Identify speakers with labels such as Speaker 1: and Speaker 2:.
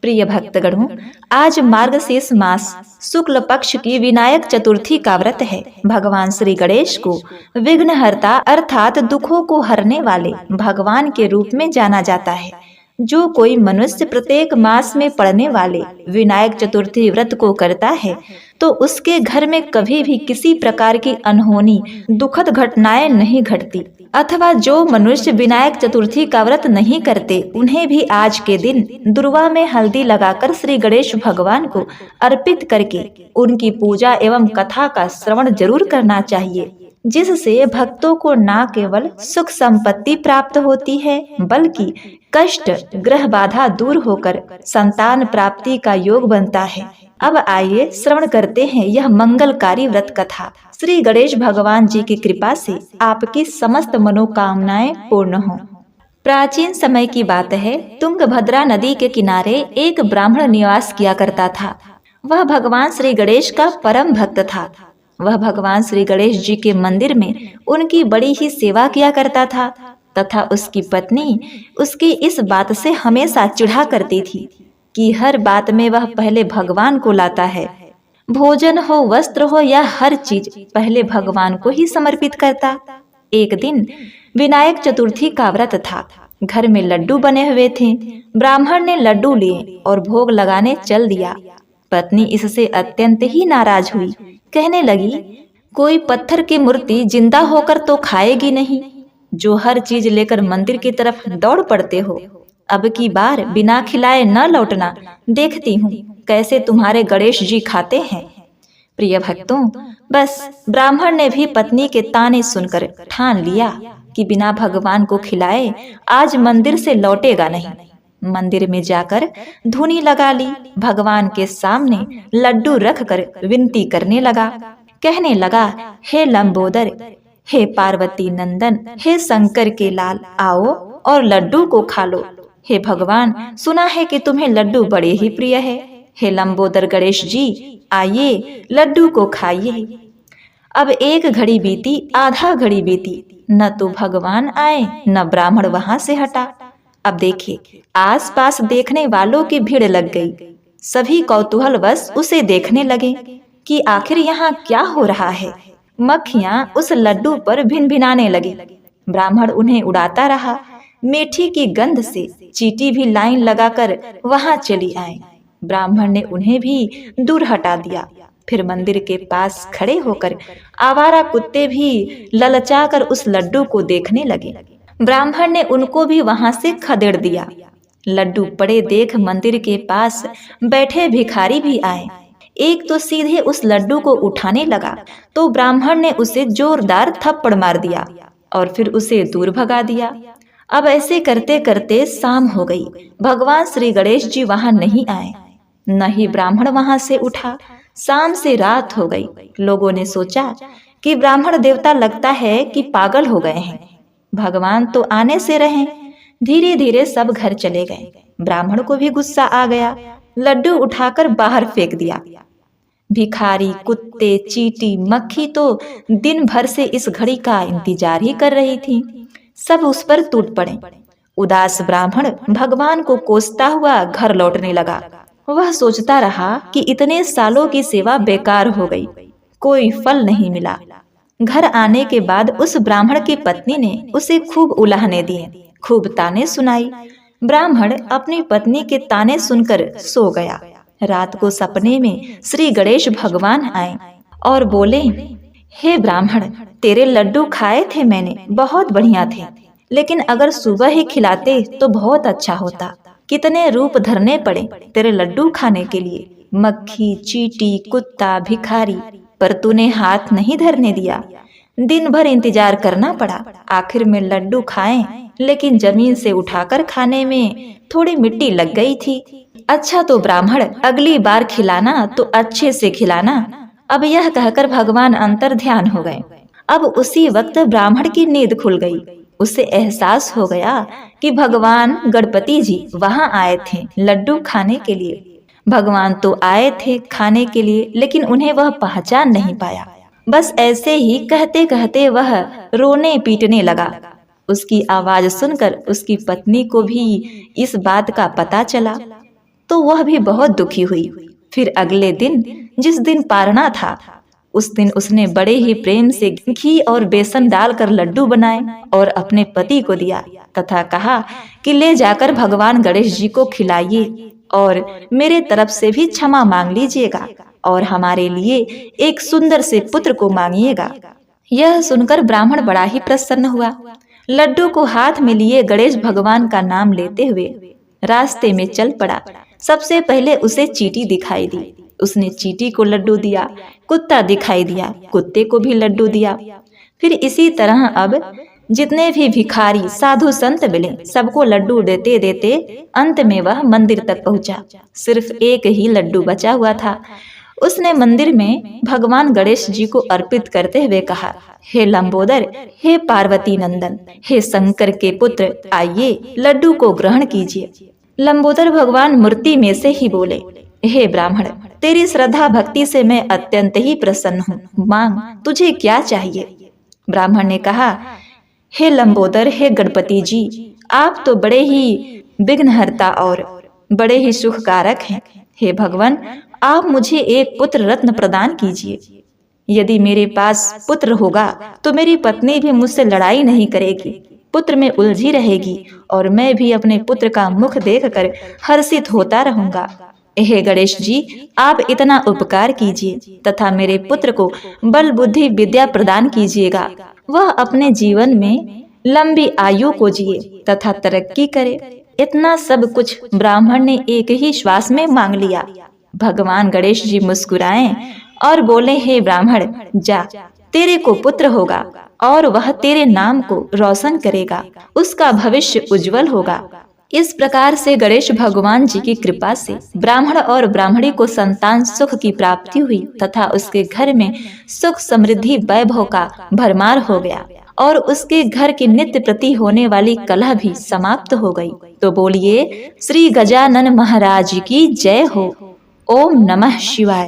Speaker 1: प्रिय भक्तगणों, आज मार्गशीर्ष मास शुक्ल पक्ष की विनायक चतुर्थी का व्रत है। भगवान श्री गणेश को विघ्नहर्ता अर्थात दुखों को हरने वाले भगवान के रूप में जाना जाता है। जो कोई मनुष्य प्रत्येक मास में पड़ने वाले विनायक चतुर्थी व्रत को करता है तो उसके घर में कभी भी किसी प्रकार की अनहोनी दुखद घटनाएं नहीं घटती। अथवा जो मनुष्य विनायक चतुर्थी का व्रत नहीं करते उन्हें भी आज के दिन दुर्वा में हल्दी लगाकर श्री गणेश भगवान को अर्पित करके उनकी पूजा एवं कथा का श्रवण जरूर करना चाहिए, जिससे भक्तों को न केवल सुख संपत्ति प्राप्त होती है बल्कि कष्ट ग्रह बाधा दूर होकर संतान प्राप्ति का योग बनता है। अब आइए श्रवण करते हैं यह मंगलकारी व्रत कथा। श्री गणेश भगवान जी की कृपा से आपकी समस्त मनोकामनाएं पूर्ण हो। प्राचीन समय की बात है, तुंगभद्रा नदी के किनारे एक ब्राह्मण निवास किया करता था। वह भगवान श्री गणेश का परम भक्त था। वह भगवान श्री गणेश जी के मंदिर में उनकी बड़ी ही सेवा किया करता था तथा उसकी पत्नी उसकी इस बात से हमेशा चिढ़ा करती थी कि हर बात में वह पहले भगवान को लाता है। भोजन हो, वस्त्र हो या हर चीज पहले भगवान को ही समर्पित करता। एक दिन विनायक चतुर्थी का व्रत था। घर में लड्डू बने हुए थे। ब्राह्मण ने लड्डू लिए और भोग लगाने चल दिया। पत्नी इससे अत्यंत ही नाराज हुई। कहने लगी, कोई पत्थर की मूर्ति जिंदा होकर तो खाएगी नहीं, जो हर चीज लेकर मंदिर की तरफ दौड़ पड़ते हो। अब की बार बिना खिलाए न लौटना, देखती हूँ कैसे तुम्हारे गणेश जी खाते हैं। प्रिय भक्तों, बस ब्राह्मण ने भी पत्नी के ताने सुनकर ठान लिया कि बिना भगवान को खिलाए आज मंदिर से लौटेगा नहीं। मंदिर में जाकर धूनी लगा ली। भगवान के सामने लड्डू रखकर विनती करने लगा। कहने लगा, हे लंबोदर, हे पार्वती नंदन, हे शंकर के लाल, आओ और लड्डू को खा लो। हे भगवान, सुना है कि तुम्हें लड्डू बड़े ही प्रिय है। हे लंबोदर गणेश जी, आइए लड्डू को खाइए। अब एक घड़ी बीती, आधा घड़ी बीती, न तो भगवान आए न ब्राह्मण वहां से हटा। अब देखिए, आसपास देखने वालों की भीड़ लग गई। सभी कौतूहलवश उसे देखने लगे कि आखिर यहाँ क्या हो रहा है। मक्खियां उस लड्डू पर भिनभिनाने लगी। ब्राह्मण उन्हें उड़ाता रहा। मीठी की गंध से चींटी भी लाइन लगाकर वहां चली आई। ब्राह्मण ने उन्हें भी दूर हटा दिया। फिर मंदिर के पास खड़े होकर आवारा कुत्ते भी ललचाकर उस लड्डू को देखने लगे। ब्राह्मण ने उनको भी वहां से खदेड़ दिया। लड्डू पड़े देख मंदिर के पास बैठे भिखारी भी आए। एक तो सीधे उस लड्डू को उठाने लगा तो ब्राह्मण ने उसे जोरदार थप्पड़ मार दिया और फिर उसे दूर भगा दिया। अब ऐसे करते करते शाम हो गई। भगवान श्री गणेश जी वहां नहीं आए, न ही ब्राह्मण वहां से उठा। शाम से रात हो गई। लोगों ने सोचा कि ब्राह्मण देवता लगता है कि पागल हो गए हैं, भगवान तो आने से रहे। धीरे धीरे सब घर चले गए। ब्राह्मण को भी गुस्सा आ गया। लड्डू उठाकर बाहर फेंक दिया। भिखारी, कुत्ते, चींटी, मक्खी तो दिन भर से इस घड़ी का इंतजार ही कर रही थी। सब उस पर टूट पड़े। उदास ब्राह्मण भगवान को कोसता हुआ घर लौटने लगा। वह सोचता रहा कि इतने सालों की सेवा बेकार हो गई, कोई फल नहीं मिला। घर आने के बाद उस ब्राह्मण की पत्नी ने उसे खूब उलाहने दिए, खूब ताने सुनाई। ब्राह्मण अपनी पत्नी के ताने सुनकर सो गया। रात को सपने में श्री गणेश भगवान आए और बोले, हे ब्राह्मण, तेरे लड्डू खाए थे मैंने, बहुत बढ़िया थे, लेकिन अगर सुबह ही खिलाते तो बहुत अच्छा होता। कितने रूप धरने पड़े तेरे लड्डू खाने के लिए, मक्खी, चींटी, कुत्ता, भिखारी, पर तूने हाथ नहीं धरने दिया। दिन भर इंतजार करना पड़ा। आखिर में लड्डू खाए, लेकिन जमीन से उठाकर खाने में थोड़ी मिट्टी लग गई थी। अच्छा तो ब्राह्मण, अगली बार खिलाना तो अच्छे से खिलाना। अब यह कहकर भगवान अंतर ध्यान हो गए। अब उसी वक्त ब्राह्मण की नींद खुल गई। उसे एहसास हो गया कि भगवान गणपति जी वहां आए थे लड्डू खाने के लिए। भगवान तो आए थे खाने के लिए, लेकिन उन्हें वह पहचान नहीं पाया। बस ऐसे ही कहते कहते वह रोने पीटने लगा। उसकी आवाज सुनकर उसकी पत्नी को भी इस बात का पता चला। तो वह भी बहुत दुखी हुई। फिर अगले दिन, जिस दिन पारना था, उस दिन उसने बड़े ही प्रेम से घी और बेसन डालकर लड्डू बनाए और अपने पति को दिया तथा कहा कि ले जाकर भगवान गणेश जी को खिलाइए और मेरे तरफ से भी क्षमा मांग लीजिएगा और हमारे लिए एक सुंदर से पुत्र को मांगिएगा। यह सुनकर ब्राह्मण बड़ा ही प्रसन्न हुआ। लड्डू को हाथ में लिए गणेश भगवान का नाम लेते हुए रास्ते में चल पड़ा। सबसे पहले उसे चींटी दिखाई दी, उसने चींटी को लड्डू दिया। कुत्ता दिखाई दिया, कुत्ते को भी लड्डू दिया। फिर इसी तरह अब जितने भी भिखारी साधु संत मिले सबको लड्डू देते देते अंत में वह मंदिर तक पहुंचा। सिर्फ एक ही लड्डू बचा हुआ था। उसने मंदिर में भगवान गणेश जी को अर्पित करते हुए कहा, हे लंबोदर, हे पार्वती नंदन, हे शंकर के पुत्र, आइए लड्डू को ग्रहण कीजिए। लंबोदर भगवान मूर्ति में से ही बोले, हे ब्राह्मण, तेरी श्रद्धा भक्ति से मैं अत्यंत ही प्रसन्न हूँ, मांग तुझे क्या चाहिए। ब्राह्मण ने कहा, हे लंबोदर, हे गणपति जी, आप तो बड़े ही विघ्नहर्ता और बड़े ही सुखकारक हैं। हे भगवान, आप मुझे एक पुत्र रत्न प्रदान कीजिए। यदि मेरे पास पुत्र होगा तो मेरी पत्नी भी मुझसे लड़ाई नहीं करेगी, पुत्र में उलझी रहेगी और मैं भी अपने पुत्र का मुख देखकर हर्षित होता रहूंगा। हे गणेश जी, आप इतना उपकार कीजिए तथा मेरे पुत्र को बल बुद्धि विद्या प्रदान कीजिएगा। वह अपने जीवन में लंबी आयु को जिए तथा तरक्की करे। इतना सब कुछ ब्राह्मण ने एक ही श्वास में मांग लिया। भगवान गणेश जी मुस्कुराए और बोले, हे ब्राह्मण, जा, तेरे को पुत्र होगा और वह तेरे नाम को रोशन करेगा, उसका भविष्य उज्जवल होगा। इस प्रकार से गणेश भगवान जी की कृपा से ब्राह्मण और ब्राह्मणी को संतान सुख की प्राप्ति हुई तथा उसके घर में सुख समृद्धि वैभव का भरमार हो गया और उसके घर की नित्य प्रति होने वाली कलह भी समाप्त हो गई। तो बोलिए श्री गजानन महाराज की जय हो। ओम नमः शिवाय।